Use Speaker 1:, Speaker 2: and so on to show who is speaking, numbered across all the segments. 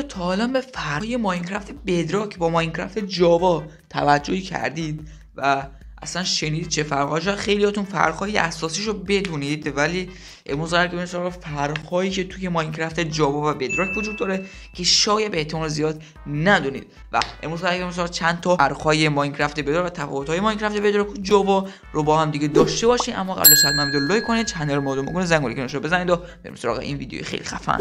Speaker 1: آیا تا حالا به فرق‌های ماینکرافت بدراک با ماینکرافت جاوا توجهی کردید و اصلا شنیدید چه فرق‌هاش؟ خیلیاتون فرق‌های اساسیشو بدونید، ولی امروز قراره بریم سراغ فرق‌هایی که توی ماینکرافت جاوا و بدراک وجود داره که شاید به احتمال زیاد ندونید. و امروز قراره بریم سراغ چند تا فرق‌های ماینکرافت بدراک و تفاوت‌های ماینکرافت بدراک و جاوا رو با هم دیگه داشته باشیم. اما قبلش حتما ویدیو لایک کنید، چنل ما رو بکنید، زنگوله کنارشو بزنید و بریم سراغ این ویدیو خیلی خفن.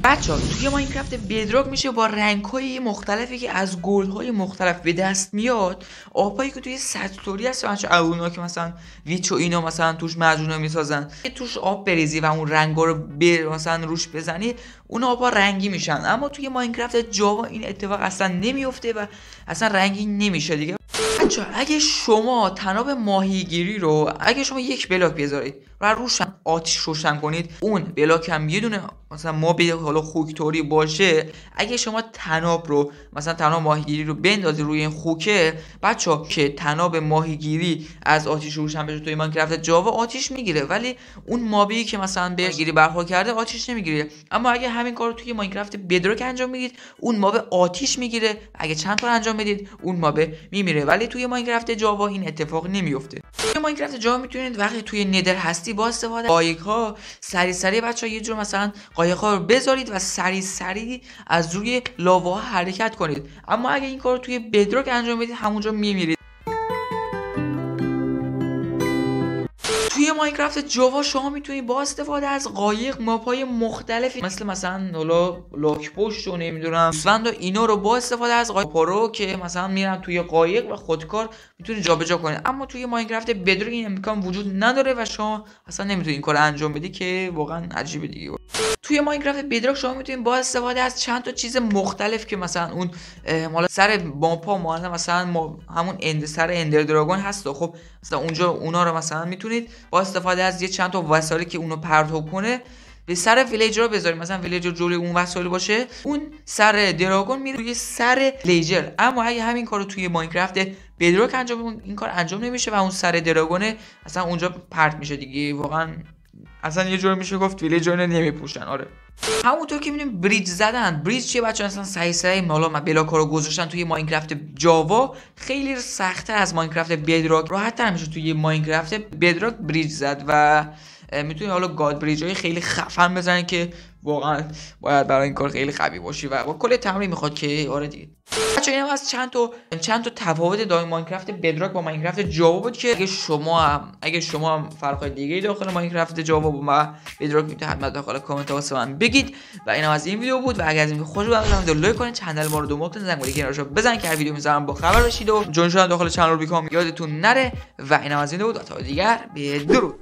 Speaker 1: بچه‌ها توی ماینکرافت بدراک میشه با رنگ‌های مختلفی که از گلدهای مختلف به دست میاد، آبایی که توی سطوری هست بچه‌ها، اونا که مثلا ویچ و اینا مثلا توش معجونا میسازن، که توش آب بریزی و اون رنگا رو مثلا روش بزنی، اون آبا رنگی میشن. اما توی ماینکرافت جاوا این اتفاق اصلا نمیفته و اصلا رنگی نمیشه دیگه. بچه‌ها اگه شما تناب ماهیگیری رو اگه شما یک بلاک بذارید و روش آتش روشن کنید، اون بلاک هم یه دونه مثلا مابی حالا خوکتوری باشه، اگه شما تناب رو مثلا تناب ماهیگیری رو بندازی روی این خوکه، بچه‌ها که تناب ماهیگیری از آتش روشن بشه توی ماینکرافت جاوا آتش میگیره، ولی اون مابی که مثلا به گیری برخورد کرده آتش نمیگیره. اما اگه همین کارو توی ماینکرافت بدراک انجام میدید، اون ماب آتش میگیره، اگه چند تا انجام بدید اون ماب میمیره. ولی توی ماینکرافت جاوا این اتفاق نمیفته. توی ماینکرافت جاوا میتونید وقتی توی ندر هستی با استفاده قایق‌ها سریع بچه‌ها یه جور مثلا قایق‌ها رو بذارید و سریع از روی لاواها حرکت کنید. اما اگه این کارو توی بدراک انجام بدید همونجا میمیرید. توی ماینکرافت جاوا شما میتونید با استفاده از قایق ماپ‌های مختلفی مثلا لاک پشت و نمیدونم گوسفند و اینا رو با استفاده از قایق رو که مثلا میرن توی قایق و خودکار میتونید جابجا کنید. اما توی ماینکرافت بدراک این امکان وجود نداره و شما اصلا نمیتونید این کارو انجام بدی که واقعا عجیبه دیگه. توی ماینکرافت بدراک شما میتونید با استفاده از چند تا چیز مختلف که مثلا اون مال سر ماپا مانند مثلا همون سر اندر دراگون هست، خب مثلا اونجا اونا رو مثلا میتونید با استفاده از یه چند تا وسایلی که اونو پرتو کنه به سر ویلیجر بذارید. مثلا ویلیجر جلوی اون وسایل باشه، اون سر دراگون میره توی سر ویلیجر. اما اگه همین کارو توی ماینکرافت بدراک انجام بدید، این کار انجام نمیشه و اون سر دراگونه اصلا اونجا پرت میشه دیگه. واقعا اصلا یه جور میشه گفت ویلیجر نمیپوشن. آره همونطور که میبینیم بریج زدن. بریج چیه بچه‌ها؟ اصلا سعی مالا بلاکا رو گذاشتن توی ماینکرافت جاوا خیلی سخته از ماینکرافت بدراک. راحت‌تر میشه توی ماینکرافت بدراک بریج زد و میتونی حالا گاد بریج های خیلی خفن بزنید که واقعا باید برای این کار خیلی قوی باشی و با کل تمرین میخواد که آره دیگه. بچه‌ها اینم از چند تا تفاوت داخل ماینکرافت بدراک با ماینکرافت جاوا بود که اگه شما هم فرقای دیگه‌ای داخل ماینکرافت جاوا با بدراک میتونید حتما داخل کامنت واسه من بگید. و اینم از این ویدیو بود و اگه از این ویدیو خوشتون اومد ویدیو لایک کنید، چنل ما رو دنبال کنید، زنگوله کنارشو بزنید که هر ویدیو میذارم با خبر بشید و جوین شدن داخل چنل رو بیکام یادتون نره. و اینم از این ویدیو بود. تا دیگر بدرود.